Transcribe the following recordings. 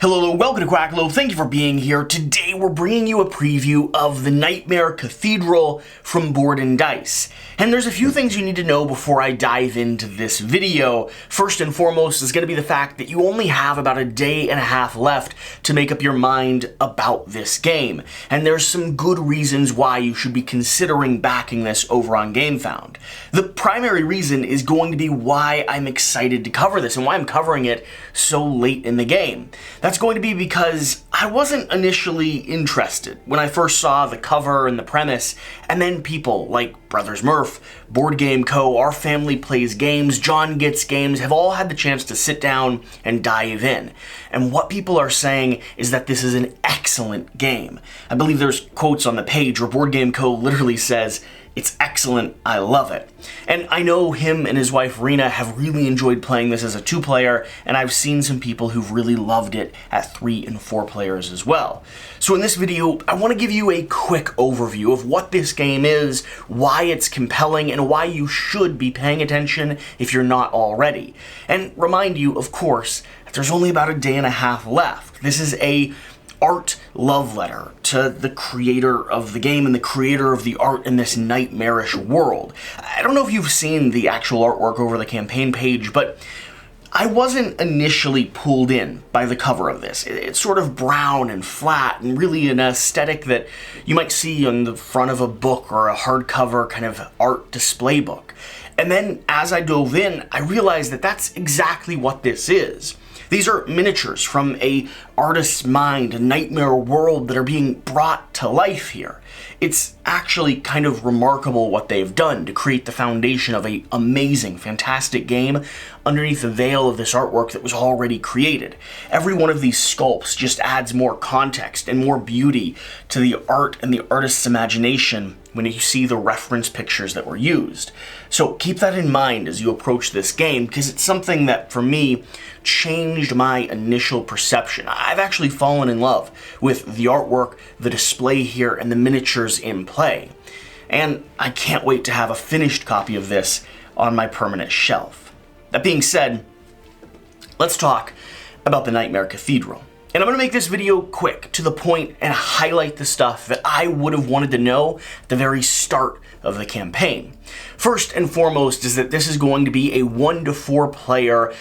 Hello, welcome to Quackalope. Thank you for being here. Today we're bringing you a preview of the Nightmare Cathedral from Board and Dice. And there's a few things you need to know before I dive into this video. First and foremost is going to be the fact that you only have about a day and a half left to make up your mind about this game. And there's some good reasons why you should be considering backing this over on GameFound. The primary reason is going to be why I'm excited to cover this and why I'm covering it so late in the game. That's going to be because I wasn't initially interested when I first saw the cover and the premise, and then people like Brothers Murph, Board Game Co., Our Family Plays Games, John Gets Games have all had the chance to sit down and dive in. And what people are saying is that this is an excellent game. I believe there's quotes on the page where Board Game Co. literally says, "It's excellent, I love it." And I know him and his wife Rena have really enjoyed playing this as a 2-player, and I've seen some people who've really loved it at 3 and 4 players as well. So in this video, I want to give you a quick overview of what this game is, why it's compelling, and why you should be paying attention if you're not already. And remind you, of course, that there's only about a day and a half left. This is a art love letter to the creator of the game and the creator of the art in this nightmarish world. I don't know if you've seen the actual artwork over the campaign page, but I wasn't initially pulled in by the cover of this. It's sort of brown and flat and really an aesthetic that you might see on the front of a book or a hardcover kind of art display book. And then as I dove in, I realized that that's exactly what this is. These are miniatures from a artist's mind, a nightmare world that are being brought to life here. It's actually kind of remarkable what they've done to create the foundation of an amazing, fantastic game underneath the veil of this artwork that was already created. Every one of these sculpts just adds more context and more beauty to the art and the artist's imagination when you see the reference pictures that were used. So keep that in mind as you approach this game, because it's something that, for me, changed my initial perception. I've actually fallen in love with the artwork, the display here, and the miniatures in play. And I can't wait to have a finished copy of this on my permanent shelf. That being said, let's talk about the Nightmare Cathedral. And I'm going to make this video quick, to the point, and highlight the stuff that I would have wanted to know at the very start of the campaign. First and foremost is that this is going to be a 1 to 4 player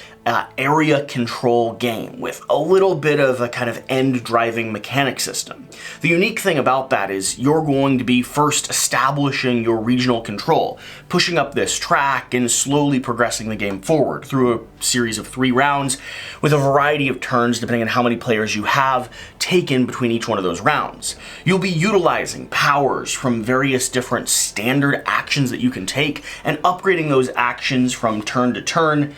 area control game with a little bit of a kind of end driving mechanic system. The unique thing about that is you're going to be first establishing your regional control, pushing up this track and slowly progressing the game forward through a series of 3 rounds with a variety of turns depending on how many players you have taken between each one of those rounds. You'll be utilizing powers from various different standard actions that you can take and upgrading those actions from turn to turn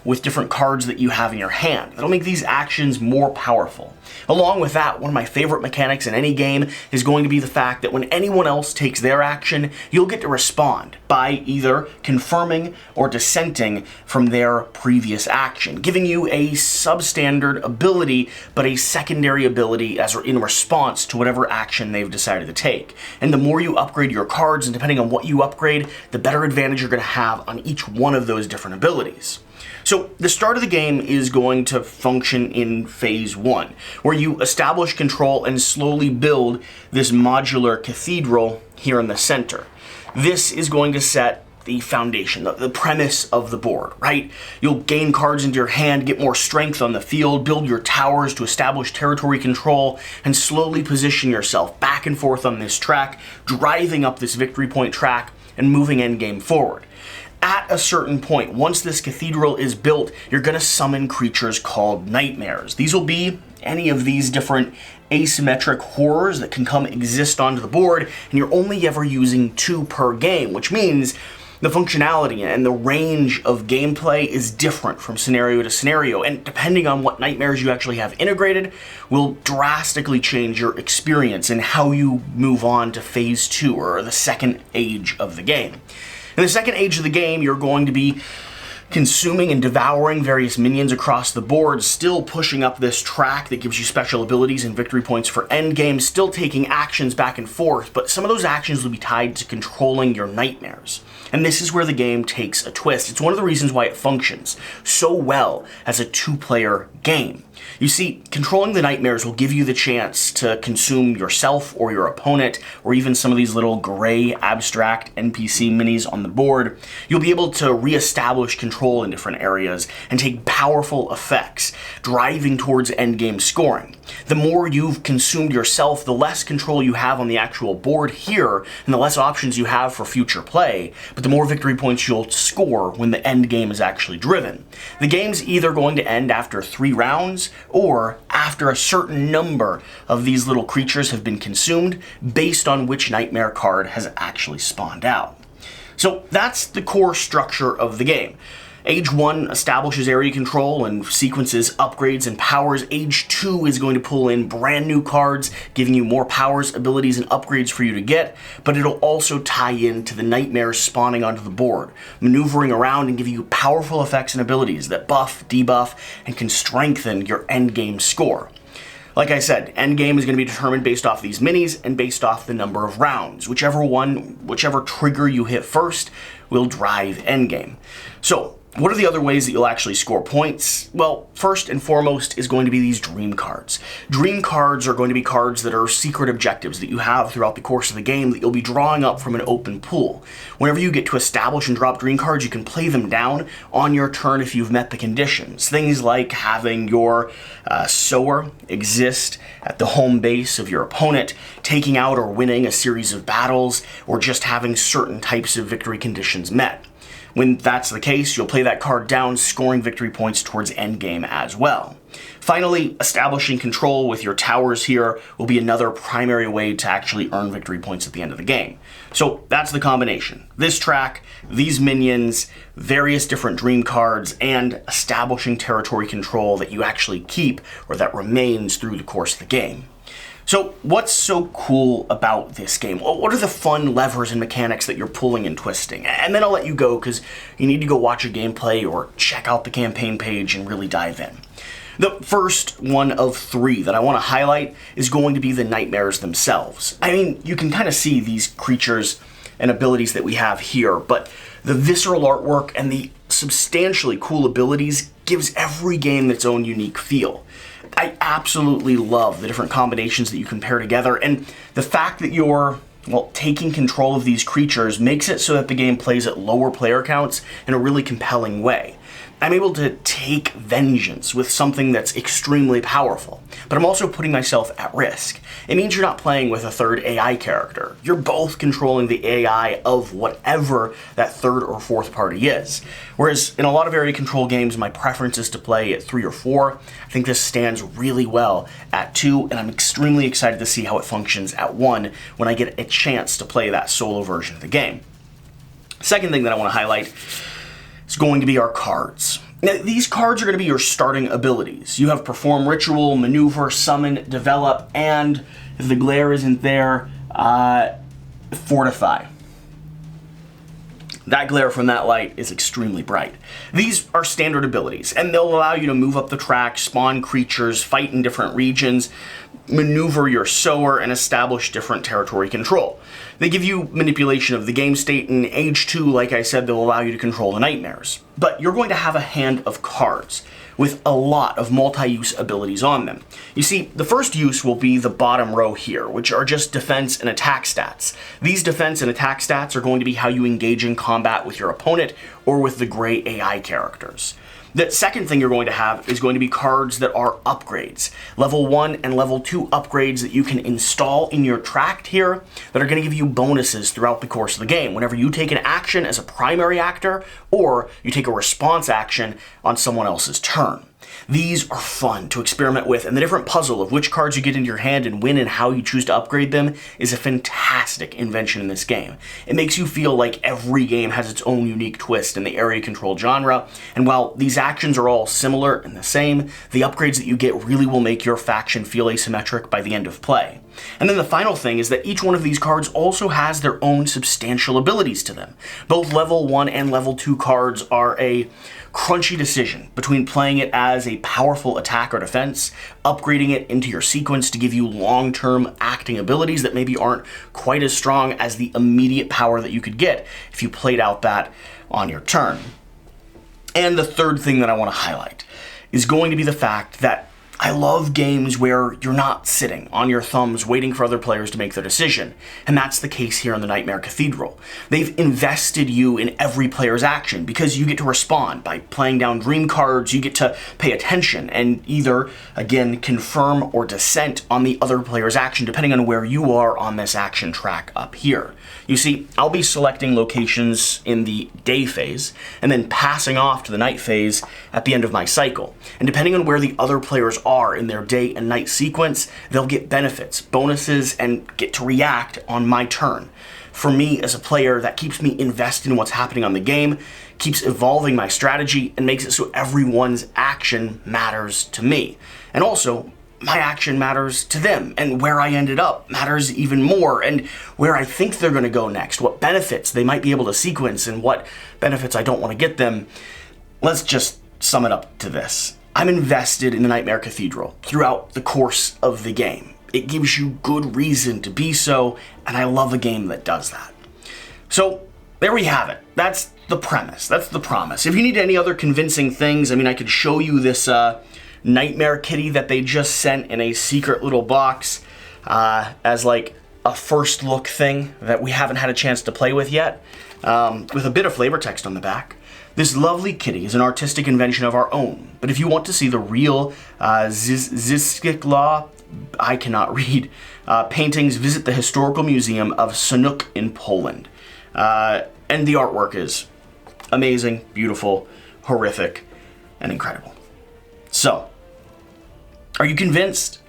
with different cards that you have in your hand. That'll make these actions more powerful. Along with that, one of my favorite mechanics in any game is going to be the fact that when anyone else takes their action, you'll get to respond by either confirming or dissenting from their previous action, giving you a substandard ability, but a secondary ability as in response to whatever action they've decided to take. And the more you upgrade your cards, and depending on what you upgrade, the better advantage you're going to have on each one of those different abilities. So the start of the game is going to function in phase 1, where you establish control and slowly build this modular cathedral here in the center. This is going to set the foundation, the premise of the board, right? You'll gain cards into your hand, get more strength on the field, build your towers to establish territory control, and slowly position yourself back and forth on this track, driving up this victory point track and moving endgame forward. At a certain point, once this cathedral is built, you're going to summon creatures called nightmares. These will be any of these different asymmetric horrors that can come exist onto the board, and you're only ever using 2 per game, which means the functionality and the range of gameplay is different from scenario to scenario, and depending on what nightmares you actually have integrated, will drastically change your experience and how you move on to phase 2, or the second age of the game. In the second age of the game, you're going to be consuming and devouring various minions across the board, still pushing up this track that gives you special abilities and victory points for endgame, still taking actions back and forth, but some of those actions will be tied to controlling your nightmares. And this is where the game takes a twist. It's one of the reasons why it functions so well as a 2-player game. You see, controlling the nightmares will give you the chance to consume yourself or your opponent, or even some of these little gray abstract NPC minis on the board. You'll be able to reestablish control in different areas and take powerful effects, driving towards endgame scoring. The more you've consumed yourself, the less control you have on the actual board here, and the less options you have for future play, but the more victory points you'll score when the end game is actually driven. The game's either going to end after 3 rounds, or after a certain number of these little creatures have been consumed, based on which nightmare card has actually spawned out. So that's the core structure of the game. Age 1 establishes area control and sequences upgrades and powers. Age 2 is going to pull in brand new cards, giving you more powers, abilities, and upgrades for you to get, but it'll also tie into the nightmares spawning onto the board, maneuvering around and give you powerful effects and abilities that buff, debuff, and can strengthen your endgame score. Like I said, endgame is going to be determined based off these minis and based off the number of rounds. Whichever trigger you hit first will drive endgame. So, what are the other ways that you'll actually score points? Well, first and foremost is going to be these dream cards. Dream cards are going to be cards that are secret objectives that you have throughout the course of the game that you'll be drawing up from an open pool. Whenever you get to establish and drop dream cards, you can play them down on your turn if you've met the conditions. Things like having your sower exist at the home base of your opponent, taking out or winning a series of battles, or just having certain types of victory conditions met. When that's the case, you'll play that card down, scoring victory points towards endgame as well. Finally, establishing control with your towers here will be another primary way to actually earn victory points at the end of the game. So that's the combination. This track, these minions, various different dream cards, and establishing territory control that you actually keep or that remains through the course of the game. So what's so cool about this game? What are the fun levers and mechanics that you're pulling and twisting? And then I'll let you go because you need to go watch a gameplay or check out the campaign page and really dive in. The first one of 3 that I want to highlight is going to be the nightmares themselves. I mean, you can kind of see these creatures and abilities that we have here, but the visceral artwork and the substantially cool abilities gives every game its own unique feel. I absolutely love the different combinations that you can pair together, and the fact that you're, taking control of these creatures makes it so that the game plays at lower player counts in a really compelling way. I'm able to take vengeance with something that's extremely powerful, but I'm also putting myself at risk. It means you're not playing with a third AI character. You're both controlling the AI of whatever that third or fourth party is. Whereas in a lot of area control games, my preference is to play at 3 or 4. I think this stands really well at 2, and I'm extremely excited to see how it functions at 1 when I get a chance to play that solo version of the game. Second thing that I want to highlight is going to be our cards. Now, these cards are going to be your starting abilities. You have Perform Ritual, Maneuver, Summon, Develop, and, if the glare isn't there, Fortify. That glare from that light is extremely bright. These are standard abilities, and they'll allow you to move up the track, spawn creatures, fight in different regions, maneuver your sower, and establish different territory control. They give you manipulation of the game state, and Age 2, like I said, they'll allow you to control the nightmares. But you're going to have a hand of cards with a lot of multi-use abilities on them. You see, the first use will be the bottom row here, which are just defense and attack stats. These defense and attack stats are going to be how you engage in combat with your opponent or with the gray AI characters. The second thing you're going to have is going to be cards that are upgrades. Level 1 and Level 2 upgrades that you can install in your tract here that are going to give you bonuses throughout the course of the game whenever you take an action as a primary actor or you take a response action on someone else's turn. These are fun to experiment with, and the different puzzle of which cards you get into your hand and when and how you choose to upgrade them is a fantastic invention in this game. It makes you feel like every game has its own unique twist in the area control genre, and while these actions are all similar and the same, the upgrades that you get really will make your faction feel asymmetric by the end of play. And then the final thing is that each one of these cards also has their own substantial abilities to them. Both Level 1 and Level 2 cards are a crunchy decision between playing it as a powerful attack or defense, upgrading it into your sequence to give you long-term acting abilities that maybe aren't quite as strong as the immediate power that you could get if you played out that on your turn. And the third thing that I want to highlight is going to be the fact that I love games where you're not sitting on your thumbs waiting for other players to make their decision, and that's the case here in the Nightmare Cathedral. They've invested you in every player's action because you get to respond. By playing down dream cards, you get to pay attention and either, again, confirm or dissent on the other player's action depending on where you are on this action track up here. You see, I'll be selecting locations in the day phase and then passing off to the night phase at the end of my cycle. And depending on where the other players are in their day and night sequence, they'll get benefits, bonuses, and get to react on my turn. For me as a player, that keeps me invested in what's happening on the game, keeps evolving my strategy, and makes it so everyone's action matters to me. And also, my action matters to them, and where I ended up matters even more, and where I think they're going to go next, what benefits they might be able to sequence, and what benefits I don't want to get them. Let's just sum it up to this. I'm invested in the Nightmare Cathedral throughout the course of the game. It gives you good reason to be so, and I love a game that does that. So, there we have it. That's the premise. That's the promise. If you need any other convincing things, I could show you this, Nightmare Kitty that they just sent in a secret little box as like a first look thing that we haven't had a chance to play with yet, with a bit of flavor text on the back. This lovely kitty is an artistic invention of our own, but if you want to see the real Zdzisław, I cannot read, paintings, visit the Historical Museum of Sanuk in Poland. And the artwork is amazing, beautiful, horrific, and incredible. So, are you convinced?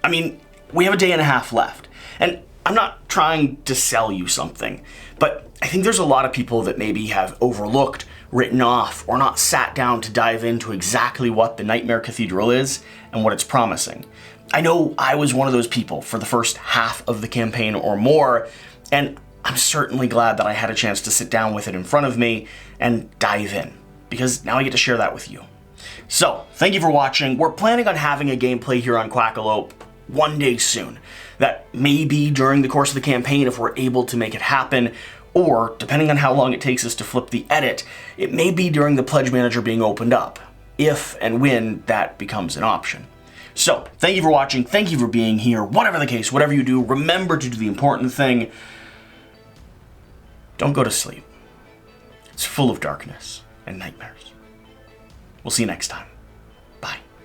We have a day and a half left, and I'm not trying to sell you something, but I think there's a lot of people that maybe have overlooked, written off, or not sat down to dive into exactly what the Nightmare Cathedral is and what it's promising. I know I was one of those people for the first half of the campaign or more, and I'm certainly glad that I had a chance to sit down with it in front of me and dive in, because now I get to share that with you. So, thank you for watching. We're planning on having a gameplay here on Quackalope one day soon. That may be during the course of the campaign if we're able to make it happen, or, depending on how long it takes us to flip the edit, it may be during the Pledge Manager being opened up, if and when that becomes an option. So, thank you for watching, thank you for being here. Whatever the case, whatever you do, remember to do the important thing. Don't go to sleep. It's full of darkness and nightmares. We'll see you next time.